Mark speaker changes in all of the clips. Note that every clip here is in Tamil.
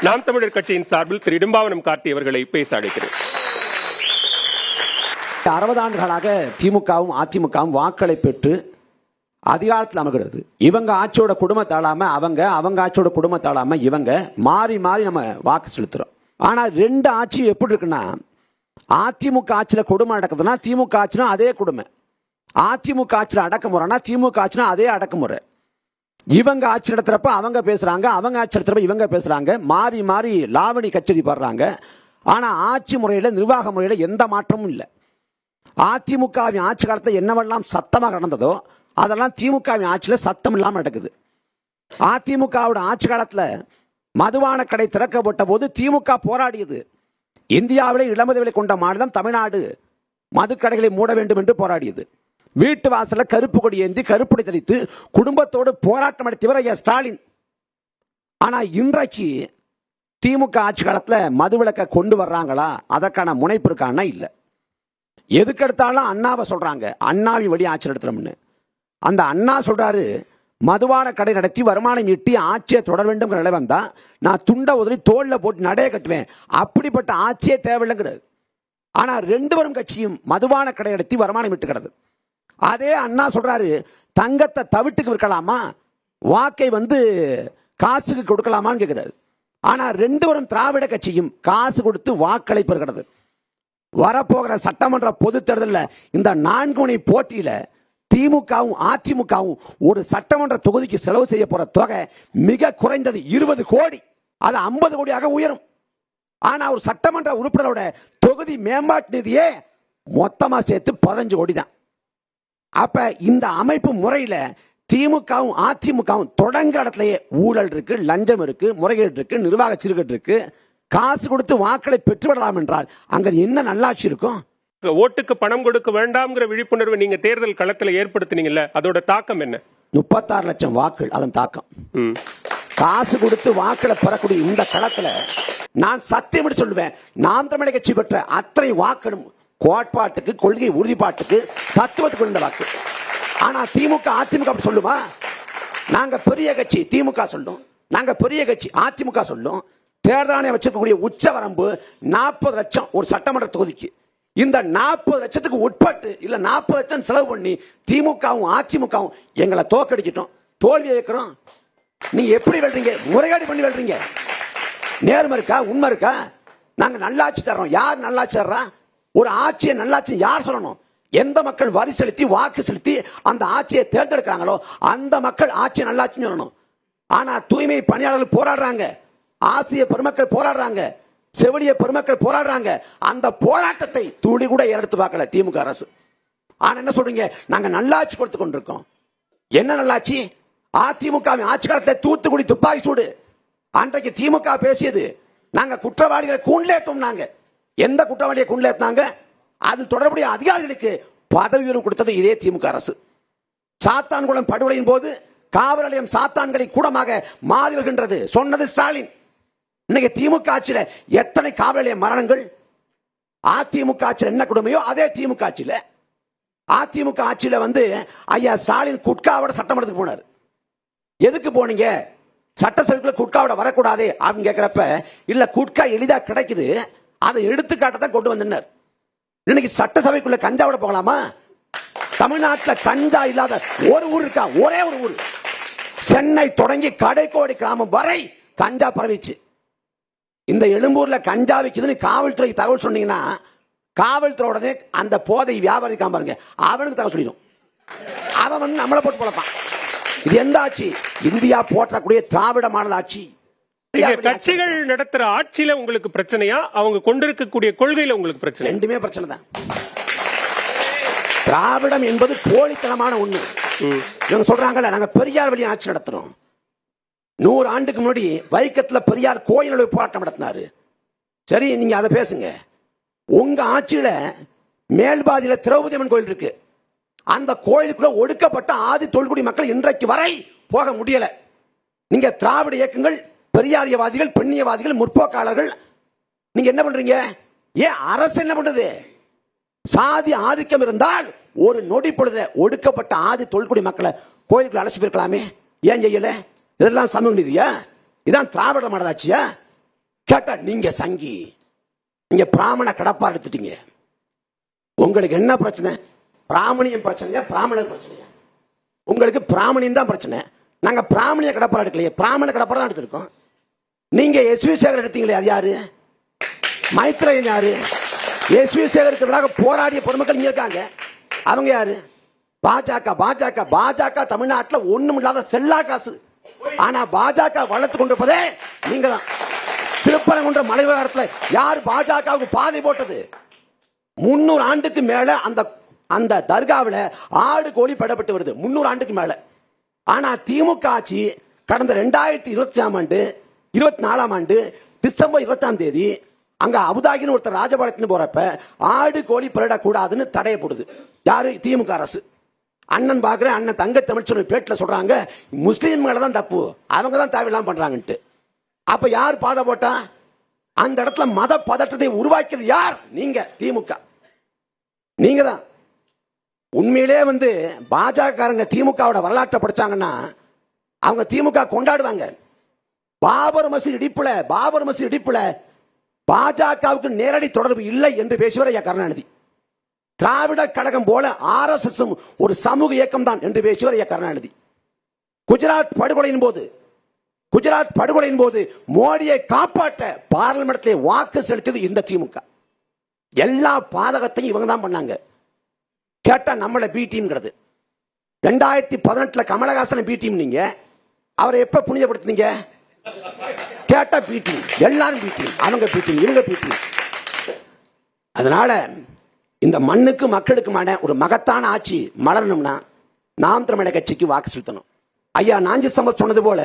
Speaker 1: நாம் தமிழர் கட்சியின் சார்பில் திரு இடும்பாவனம் கார்த்தி அவர்களை பேச அழைக்கிறேன்.
Speaker 2: 60 ஆண்டுகளாக திமுகவும் அதிமுகவும் வாக்களை பெற்று அதிகாரத்தில் அமர்கிறது. இவங்க ஆட்சியோட குடும்பம் தாழாம அவங்க ஆட்சியோட குடும்பம் தாழாம இவங்க மாறி மாறி நம்ம வாக்கு செலுத்துறோம். ஆனா 2 ஆட்சியும் எப்படி இருக்குன்னா, அதிமுக ஆட்சியில் கொடுமை நடக்குதுன்னா திமுக ஆட்சினா அதே கொடுமை, அதிமுக ஆட்சியில் அடக்குமுறைனா திமுக ஆட்சினா அதே அடக்குமுறை. இவங்க ஆட்சி நடத்துறப்ப அவங்க பேசுறாங்க, அவங்க ஆட்சி நடத்துறப்ப இவங்க பேசுறாங்க, மாறி மாறி லாவணி கச்சேரி பாடுறாங்க. ஆனா ஆட்சி முறையில நிர்வாக முறையில எந்த மாற்றமும் இல்லை. அதிமுகவின் ஆட்சி காலத்தில் என்னவெல்லாம் சத்தமாக நடந்ததோ அதெல்லாம் திமுகவின் ஆட்சியில் சத்தம் இல்லாமல் நடக்குது. அதிமுகவோட ஆட்சி காலத்தில் மதுபான கடை திறக்கப்பட்ட போது திமுக போராடியது. இந்தியாவிலே இளமது விலை கொண்ட மாநிலம் தமிழ்நாடு, மதுக்கடைகளை மூட வேண்டும் என்று போராடியது. வீட்டு வாசல கருப்பு கொடி ஏந்தி கருப்புடை தெளித்து குடும்பத்தோடு போராட்டம் நடத்தியவர் ஐயா ஸ்டாலின். ஆனா இன்றைக்கு திமுக ஆட்சி காலத்தில் மதுவிலக்கை கொண்டு வர்றாங்களா? அதற்கான முனைப்பு இருக்கான்னா இல்லை. எதுக்கெடுத்தாலும் அண்ணாவை சொல்றாங்க, அண்ணாவின் வழி ஆட்சி நடத்துறோம்னு. அந்த அண்ணா சொல்றாரு, மதுபான கடை நடத்தி வருமானம் ஈட்டி ஆட்சியை தொடர வேண்டும் நிலை வந்தா நான் துண்டை உதறி தோல்ல போட்டு நடைய கட்டுவேன், அப்படிப்பட்ட ஆட்சியே தேவையில்லைங்கிறது. ஆனா 2 பேரும் கட்சியும் மதுபான கடை நடத்தி வருமானம் ஈட்டுகிறது. அதே அண்ணா சொல்றாரு, தங்கத்தை தவிட்டுக்கு விற்கலாமா, வாக்கை காசுக்கு கொடுக்கலாமான்னு கேட்கிறாரு. ஆனா 2 பேரும் திராவிட கட்சியும் காசு கொடுத்து வாக்களை பெறுகிறது. வரப்போகிற சட்டமன்ற பொது தேர்தலில் இந்த 4 முனை போட்டியில திமுகவும் அதிமுகவும் ஒரு சட்டமன்ற தொகுதிக்கு செலவு செய்ய போற தொகை மிக குறைந்தது 20 கோடி, அது 50 கோடியாக உயரும். ஆனா ஒரு சட்டமன்ற உறுப்பினரோட தொகுதி மேம்பாட்டு நிதியே மொத்தமா சேர்த்து 15 கோடி தான். அப்ப இந்த அமைப்பு முறையில திமுகவும் அதிமுகவும் தொடங்க இடத்துலயே ஊழல் இருக்கு, லஞ்சம் இருக்கு, முறைகேடு இருக்கு, நிர்வாக சீர்கேடு இருக்கு. காசு கொடுத்து வாக்களை பெற்றுவிடலாம் என்றால் அங்க என்ன நல்லாட்சி இருக்கும்?
Speaker 1: ஓட்டுக்கு பணம் கொடுக்க வேண்டாம்ங்கிற விழிப்புணர்வு நீங்க தேர்தல் களத்துல ஏற்படுத்தினீங்கல்ல, அதோட தாக்கம் என்ன?
Speaker 2: 36 லட்சம் வாக்குகள் அதன் தாக்கம். காசு கொடுத்து வாக்களை பெறக்கூடிய இந்த களத்துல நான் சத்தியம் சொல்லுவேன், நாம் தமிழர் கட்சி பெற்ற அத்தனை வாக்களும் கோட்பாட்டுக்கு, கொள்கை உறுதிப்பாட்டுக்கு, தத்துவத்துக்கு இந்த வாக்கு. ஆனா திமுக அதிமுக சொல்லுமா? நாங்க பெரிய கட்சி திமுக சொல்லும், நாங்க பெரிய கட்சி அதிமுக சொல்லும். தேர்தல் ஆணையம் வச்சிருக்கக்கூடிய உச்ச வரம்பு 40 லட்சம் ஒரு சட்டமன்ற தொகுதிக்கு. இந்த 40 லட்சத்துக்கு உட்பட்டு இல்ல 40 லட்சம் செலவு பண்ணி திமுகவும் அதிமுகவும் எங்களை தோக்கடிச்சிட்டோம், தோல்வி இருக்கிறோம். நீங்க எப்படி வெல்றீங்க? முறைகேடு பண்ணி வெல்றீங்க. நேர்மை இருக்கா? உண்மை இருக்கா? நாங்க நல்லாட்சி தர்றோம். யார் நல்லாட்சி தர்றா? ஒரு ஆட்சியை நல்லாட்சி யார் சொல்லணும்? எந்த மக்கள் வரி செலுத்தி வாக்கு செலுத்தி அந்த ஆட்சியை தேர்ந்தெடுக்கிறாங்களோ அந்த மக்கள் ஆட்சியை நல்லாட்சி சொல்லணும். ஆனா தூய்மை பணியாளர்கள் போராடுறாங்க, ஆசிரியர் பெருமக்கள் போராடுறாங்க, செவிலிய பெருமக்கள் போராடுறாங்க. அந்த போராட்டத்தை துளி கூட எடுத்து பார்க்கல திமுக அரசு. ஆனா என்ன சொல்றீங்க? நாங்க நல்லாட்சி கொடுத்து கொண்டிருக்கோம். என்ன நல்லாட்சி? அதிமுக ஆட்சி காலத்தை தூத்துக்குடி துப்பாக்கி சூடு. அன்றைக்கு திமுக பேசியது, நாங்க குற்றவாளிகளை கூண்டேத்தோம்னாங்க. எந்த குற்றவாளியை கூண்டேத்தாங்க? அது தொடர்புடைய அதிகாரிகளுக்கு பதவி உயர்வு கொடுத்தது இதே திமுக அரசு. சாத்தான்குளம் படுகொலையின் போது காவல் நிலையம் சாத்தான்களை கூடமாக மாறி வருகின்றது சொன்னது ஸ்டாலின். இன்னைக்கு திமுக ஆட்சியில எத்தனை காவல் நிலைய மரணங்கள்? அதிமுக ஆட்சியில் என்ன கொடுமையோ அதே திமுக ஆட்சியில. அதிமுக ஆட்சியில ஐயா ஸ்டாலின் குட்காவோட சட்டமன்றத்துக்கு போனார். எதுக்கு போனீங்க? சட்டசபைக்குள்ள குட்காவோட வரக்கூடாது அப்படின்னு கேட்கிறப்ப, இல்ல குட்கா எளிதா கிடைக்குது, அதை எடுத்துக்காட்டத்தான் கொண்டு வந்தனர். இன்னைக்கு சட்டசபைக்குள்ள கஞ்சாவோட போகலாமா? தமிழ்நாட்டில் கஞ்சா இல்லாத ஒரு ஊர் இருக்கா? ஒரே ஒரு ஊர். சென்னை தொடங்கி கடைக்கோடி கிராமம் வரை கஞ்சா பரவிச்சு. இந்த எழும்பூர்ல கஞ்சா விக்குதுன்னு காவல்துறை தகவல் சொன்னீங்கன்னா, காவல்துறையோட அந்த போதை வியாபாரி பாருங்க, அவனுக்கு தகவல் சொல்லிடும். அவன் நம்மளை போட்டு போலப்பான். இது எந்த ஆட்சி? இந்தியா போற்றக்கூடிய திராவிட மாடல் ஆட்சி.
Speaker 1: கட்சிகள் நடத்துற ஆட்சியில உங்களுக்கு பிரச்சனையா, அவங்க கொண்டிருக்கக்கூடிய கொள்கையில உங்களுக்கு பிரச்சனை?
Speaker 2: ரெண்டுமே பிரச்சனை தான். திராவிடம் என்பது போலித்தனமான ஒண்ணு. இவங்க சொல்றாங்கல்ல, நாங்க பெரியார் வழி ஆட்சி நடத்துறோம். 100 ஆண்டுக்கு முன்னாடி வைக்கத்துல பெரியார் கோயில் போராட்டம் நடத்தினாரு. சரி, நீங்க அதை பேசுங்க. உங்க ஆட்சியில மேல்பாதியில திரௌபதி அம்மன் கோயில் இருக்கு. அந்த கோயிலுக்குள்ள ஒடுக்கப்பட்ட ஆதி தொல்குடி மக்கள் இன்றைக்கு வரை போக முடியல. நீங்க திராவிட இயக்கங்கள், பெரியாரியவாதிகள், பெண்ணியவாதிகள், முற்போக்காளர்கள், நீங்க என்ன பண்றீங்க? ஏன் அரசு என்ன பண்ணுது? சாதி ஆதிக்கம் இருந்தால் ஒரு நொடி பொழுது ஒடுக்கப்பட்ட ஆதி தொல்குடி மக்களை கோயிலுக்குள்ள அழைச்சி போயிருக்கலாமே, ஏன் செய்யல? இதெல்லாம் சமூக நீதியா? இதான் திராவிட மாடலாட்சியா? கேட்டா நீங்க சங்கி, நீங்க பிராமண கடப்பா எடுத்துட்டீங்க. உங்களுக்கு என்ன பிரச்சனை? பிராமணியம் பிரச்சனையா பிராமணர் பிரச்சனையா? உங்களுக்கு பிராமணியம் தான் பிரச்சனை. நாங்க பிராமணிய கடப்பாறை எடுக்கலையே, பிராமண கடப்பாறை தான் எடுத்திருக்கோம். நீங்க எஸ் வி சேகர் எடுத்தீங்களே, அது யாரு? மைத்ரேயன் யாரு? எஸ் வி சேகருக்கு எதிராக போராடிய பொதுமக்கள் இங்க இருக்காங்க. அவங்க யாரு? பாஜக. பாஜக பாஜக தமிழ்நாட்டில் ஒண்ணும் இல்லாத செல்லா காசு. ஆனா பாஜக வளர்த்து கொண்டிருப்பதே நீங்க தான். திருப்பரங்குன்ற மலை விவகாரத்தில் யார் பாஜகவுக்கு பாதை போட்டது? 300 ஆண்டுக்கு மேல அந்த தர்காவில் ஆடு கோழி படப்பட்டு வருது. 300 ஆண்டுக்கு மேல. ஆனா திமுக ஆட்சி கடந்த 2024 ஆண்டு டிசம்பர் 20ஆம் தேதி அங்க அபுதாகின்னு ஒருத்தர் ராஜபாளையத்துக்கு போறப்ப ஆடு கோழி பரடக்கூடாதுன்னு தடைய போடுது. யாரு? திமுக அரசு. அண்ணன் பாக்குறேன், அண்ணன் தங்க தமிழ்ச்சொல்வி பேட்டில் சொல்றாங்க முஸ்லீம் மேல தான் தப்பு, அவங்க தான் தேவையில்லாம பண்றாங்கன்ட்டு. அப்ப யார் பாதை போட்டா? அந்த இடத்துல மத பதற்றத்தை உருவாக்கியது யார்? நீங்க, திமுக. நீங்க தான். உண்மையிலே பாஜக திமுகவோட வரலாற்றை படிச்சாங்கன்னா அவங்க திமுக கொண்டாடுவாங்க. பாபர் மசீது இடிப்புல பாஜகவுக்கு நேரடி தொடர்பு இல்லை என்று பேசுவார் ஐயா கருணாநிதி. திராவிட கழகம் போல RSS ஒரு சமூக இயக்கம் தான் என்று பேசுவார் ஐயா கருணாநிதி. குஜராத் படுகொலையின் போது மோடியை காப்பாற்ற பார்லிமெண்ட்ல வாக்கு செலுத்தியது இந்த திமுக. எல்லா பாதகத்தையும் இவங்க தான் பண்ணாங்க. கேட்டா நம்மள B team. 2018 Kamal Haasan B team. நீங்க அவரை எப்ப புனிதப்படுத்தினீங்க? கேட்டா பி டீம். எல்லாரும் பி டீம். அவங்க பி டீம், இவங்க பி டீம். அதனால இந்த மண்ணுக்கு மக்களுக்குமான ஒரு மகத்தான ஆட்சி மலரணும்னா நாம் தமிழர் கட்சிக்கு வாக்கு செலுத்தணும். ஐயா நாஞ்சி சம்பத் சொன்னது போல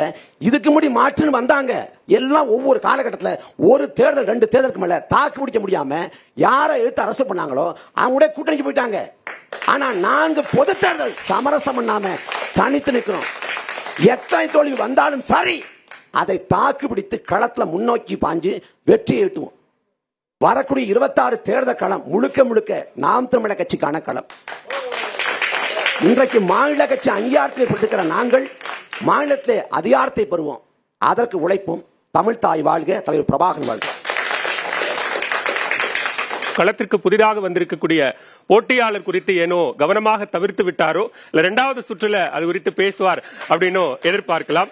Speaker 2: இதுக்கு முடி மாற்றுன்னு வந்தாங்க. எல்லாம் ஒவ்வொரு காலகட்டத்தில் ஒரு தேர்தல் 2 தேர்தலுக்கு மேல தாக்கு பிடிக்க முடியாம யாரை எடுத்து அரசு பண்ணாங்களோ அவங்க கூட்டணிக்கு போயிட்டாங்க. ஆனா 4 பொது தேர்தல் சமரசம் பண்ணாம தனித்து நிற்கிறோம். எத்தனை தோல்வி வந்தாலும் சரி அதை தாக்கு பிடித்து களத்துல முன்னோக்கி பாஞ்சு வெற்றியை ஈட்டுவோம். வரக்கூடிய 26 தேர்தல் களம் முழுக்க நாம் தமிழர் கட்சிக்கான களம். இன்றைக்கு மாநில கட்சி அங்கீகாரத்தை பெற்றிருக்கிற நாங்கள் மாநிலத்திலே அதிகாரத்தை பெறுவோம். அதற்கு உழைப்போம். தமிழ் தாய் வாழ்க, தலைவர் பிரபாகரன் வாழ்க.
Speaker 1: களத்திற்கு புதிதாக வந்திருக்கக்கூடிய போட்டியாளர் குறித்து ஏனோ கவனமாக தவிர்த்து விட்டாரோ, இல்ல 2வது சுற்றுல அது குறித்து பேசுவார் அப்படின்னு எதிர்பார்க்கலாம்.